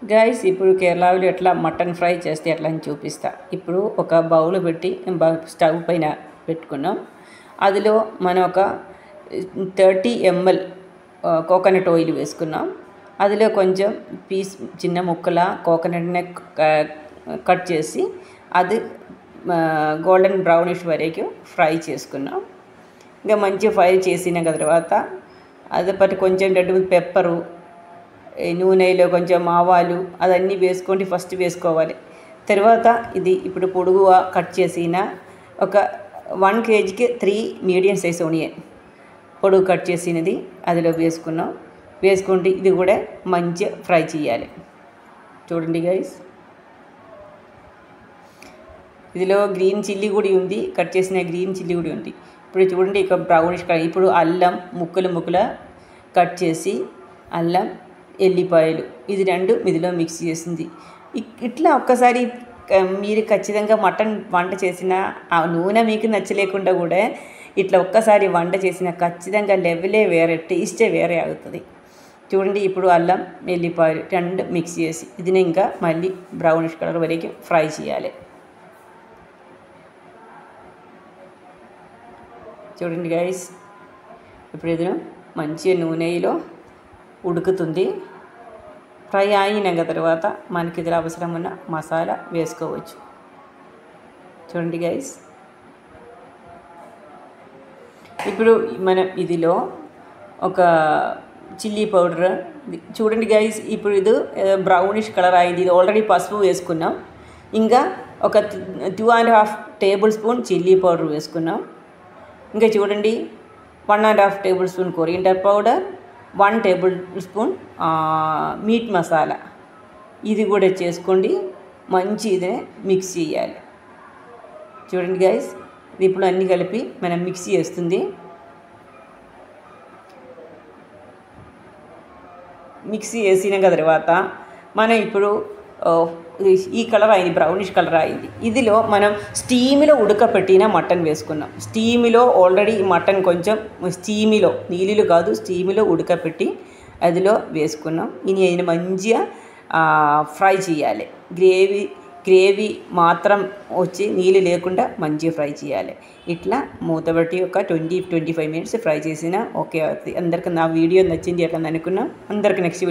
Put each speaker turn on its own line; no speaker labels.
Guys ఇప్పుడు కేరళలో ఎట్లా మటన్ ఫ్రై చేస్తే ఎట్లా అని చూపిస్తా. ఇప్పుడు ఒక బౌల్ పెట్టి స్టవ్ పైన పెట్టుకున్నాం. అదిలో మనం ఒక 30 ml కోకోనట్ ఆయిల్ వేసుకున్నాం. అదిలో కొంచెం చిన్న ముక్కల కోకోనట్ని కట్ చేసి అది గోల్డెన్ బ్రౌనిష్ వరకు ఫ్రై చేసుకున్నాం. ఇంకా మంచిగా ఫ్రై చేసిన తర్వాత అది పట్టి కొంచెం 2 పెప్పరు, నూనెలో కొంచెం ఆవాలు అదన్నీ వేసుకోండి, ఫస్ట్ వేసుకోవాలి. తర్వాత ఇది ఇప్పుడు పొడుగుగా కట్ చేసిన ఒక 1 kgకి 3 మీడియం సైజ్ ఆనియన్ పొడుగు కట్ చేసినది అదిలో వేసుకున్నాం. వేసుకుంటే ఇది కూడా మంచిగా ఫ్రై చేయాలి. చూడండి గైస్, ఇదిలో గ్రీన్ చిల్లీ కూడా ఉంది, కట్ చేసిన గ్రీన్ చిల్లీ కూడా ఉంది. ఇప్పుడు చూడండి ఇక బ్రౌనిష్ కలర్. ఇప్పుడు అల్లం ముక్కలు కట్ చేసి అల్లం ఎల్లిపాయలు ఇది 2 ఇదిలో మిక్స్ చేసింది. ఇట్లా ఒక్కసారి మీరు ఖచ్చితంగా మటన్ వంట చేసిన ఆ నూనె మీకు నచ్చలేకుండా కూడా ఇట్లా ఒక్కసారి వంట చేసిన ఖచ్చితంగా లెవెలే వేరే, టేస్టే వేరే అవుతుంది. చూడండి ఇప్పుడు అల్లం ఎల్లిపాయలు 2 మిక్స్ చేసి ఇది ఇంకా మళ్ళీ బ్రౌనిష్ కలర్ వరకు ఫ్రై చేయాలి. చూడండి గైస్, ఇప్పుడు ఇది మంచిగా నూనెలో ఉడుకుతుంది. ఫ్రై అయినాక తర్వాత మనకి ఇది అవసరం ఉన్న మసాలా వేసుకోవచ్చు. చూడండి గైస్, ఇప్పుడు మనం ఇదిలో ఒక చిల్లీ పౌడర్ చూడండి గైస్, ఇప్పుడు ఇది బ్రౌనిష్ కలర్ అయింది. ఇది ఆల్రెడీ పసుపు వేసుకున్నాం. ఇంకా ఒక 2.5 టేబుల్ స్పూన్ చిల్లీ పౌడర్ వేసుకున్నాం. ఇంకా చూడండి 1.5 table spoon coriander powder, 1 table spoon meet masala ఇది కూడా చేసుకోండి. మంచి ఇది మిక్స్ చేయాలి. చూడండి గైస్, ఇది ఇప్పుడు అన్నీ కలిపి మనం మిక్స్ చేస్తుంది. మిక్సీ వేసిన తర్వాత మనం ఇప్పుడు ఈ కలర్ అయింది, బ్రౌనిష్ కలర్ అయింది. ఇదిలో మనం స్టీమ్లో ఉడకపెట్టిన మటన్ వేసుకున్నాం. స్టీమ్లో ఆల్రెడీ మటన్ కొంచెం స్టీమ్లో, నీళ్ళు కాదు స్టీమ్లో ఉడకపెట్టి అదిలో వేసుకున్నాం. ఇది మంచిగా ఫ్రై చేయాలి. గ్రేవీ మాత్రం వచ్చి నీళ్ళు లేకుండా మంచిగా ఫ్రై చేయాలి. ఇట్లా మూతబట్టి ఒక 20-25 మినిట్స్ ఫ్రై చేసినా ఓకే అవుతుంది. అందరికీ నా వీడియో నచ్చింది ఎట్లా అనుకున్నాం. అందరికీ నెక్స్ట్